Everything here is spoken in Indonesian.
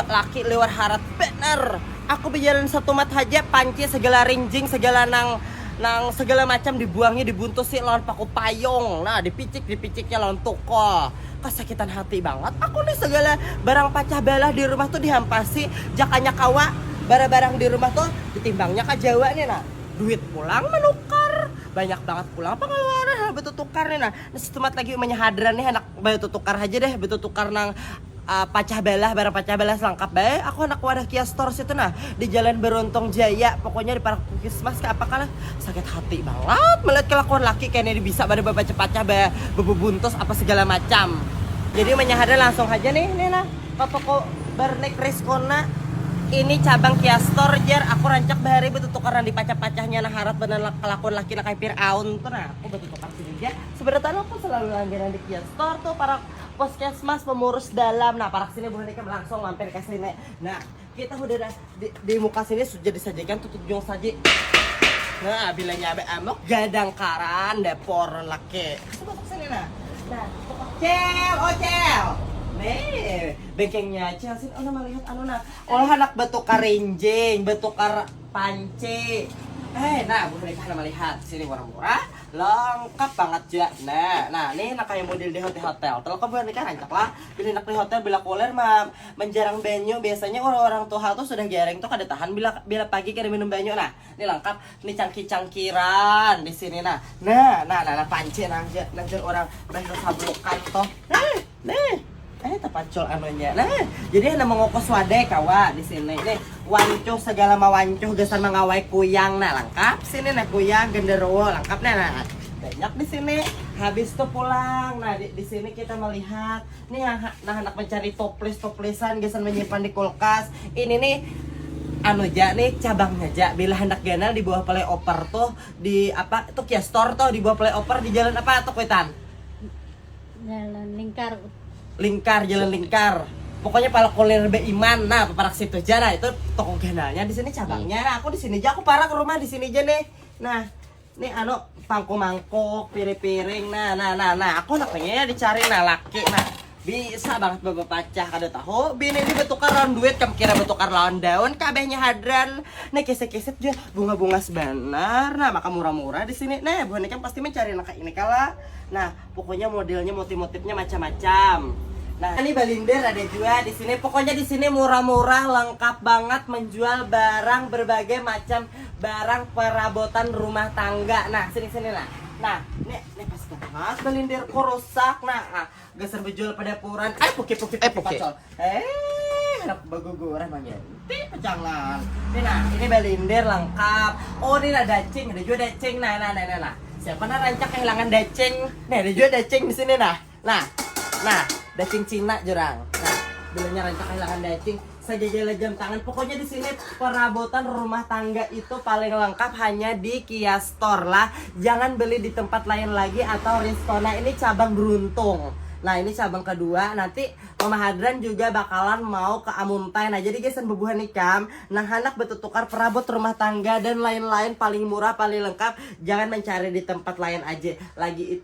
laki lewat harat bener. Aku berjalan satu mat aja panci segala rinjing segala nang segala macam dibuangnya dibuntusi lawan paku payung. Nah dipiciknya lawan toko. Kesakitan hati banget. Aku nih segala barang pecah belah di rumah tuh dihampasi. Jakanya kawa barang-barang di rumah tuh ditimbangnya ke Jawa nih nah. Duit pulang menukar. Banyak banget pulang pengeluaran betul tukar nih nah. Setemat lagi umumnya hadran nih anak betul tukar aja deh betul tukar nang pecah belah barang pecah belah selengkap bae. Aku anak wadah Kia Stores itu nah di Jalan Beruntung Jaya pokoknya di Park Puskesmas ke apa kalah sakit hati banget melihat kelakuan laki kayaknya bisa pada baca pecah bae bebuntus apa segala macam. Jadi menyahada langsung aja nih nah ke toko Bernek Riskona ini cabang Kia Store jar aku rancak bahari betul tukaran di pacah-pacahnya nah harap bener kelakuan laki nak kayak Firaun tuh nah aku betul tukar sini aja. Sebenarnya aku selalu langganan di Kia Store tuh para Puskesmas pemurus dalam. Nah, para sini boleh langsung mampir ke sini. Nah, kita udah di muka sini sudah disajikan tutup jong saji. Nah, bila nyabe amok gadang karan depor laki. Coba ke sini nah. Nah, Ocel. Nih, bengkengnya Cel sini ono melihat anu nah. Olah anak betukar rinjing, betukar panci. Nah, boleh kan melihat sini murah-murah, lengkap banget ya. Nah, nih nak kayak model di hotel. Kalau kamu nikah rancak lah, bila nak di hotel bila koler mah menjarang banyu. Biasanya orang-orang tua tuh sudah jarang tuh kada tahan bila pagi kada minum banyu. Nah, ini lengkap, nih cangkiran di sini nah. Nah, panci nanti orang bantu sablukan toh. Nih. Tapacol anunya. Nah, jadi ada mengokos wade kawa di sini. Nih, wancuh segala mawancuh gesan mangawai kuyang nah lengkap sini nah kuyang genderuwo lengkap nah. Banyak di sini. Habis tuh pulang. Nah, di sini kita melihat nih anak mencari toples-toplesan gesan menyimpan di kulkas. Ini nih anu ja nih cabangnya ja bila hendak ganal di bawah playoper tuh di apa tuh Kia Store tuh di bawah playoper di jalan apa tuh Kuitan? Jalan Jalan lingkar. Pokoknya kalau kuliah Iman, nah parak situ aja nah itu toko ganalnya di sini cabangnya. Nah, aku di sini aja aku parah ke rumah di sini aja nih. Nah, nih anu pangku mangkok, piring-piring. Nah, aku nak pengennya dicari nah laki. Nah, bisa banget bapak pacah kada tahu. Bini ini betukar lawan duit, kamu kira betukar lawan daun, kabehnya hadran. Nih keset-keset juga bunga-bunga sebenar. Nah, maka murah-murah di sini. Nah, bukan kan pasti mencari nak ini kala. Nah, pokoknya modelnya motif-motifnya macam-macam. Nah, ini balinder ada juga di sini. Pokoknya di sini murah-murah, lengkap banget menjual barang berbagai macam barang perabotan rumah tangga. Nah, sini nah. Nah, nih pas banget balinder kok rusak. Nah, geser bejual pada puran. Puki. Pacol. Enak baguguran manyanti pecangan. Nah, ini balinder lengkap. Oh, ini ada dacing, ada juga dacing. Nah. Siapa nah rancak kehilangan dacing? Nih, ada juga dacing di sini nah. Nah, dacing Cina jurang. Nah, bilanya rancak kehilangan dacing. Sajajalah jam tangan. Pokoknya di sini perabotan rumah tangga itu paling lengkap hanya di Kia Store lah. Jangan beli di tempat lain lagi atau Riskona ini cabang Beruntung. Nah, ini cabang kedua. Nanti Mama Hadran juga bakalan mau ke Amuntai. Nah, jadi gesan bebuhan ikam. Nah, anak betutukar perabot rumah tangga dan lain-lain paling murah, paling lengkap. Jangan mencari di tempat lain aja. Lagi itu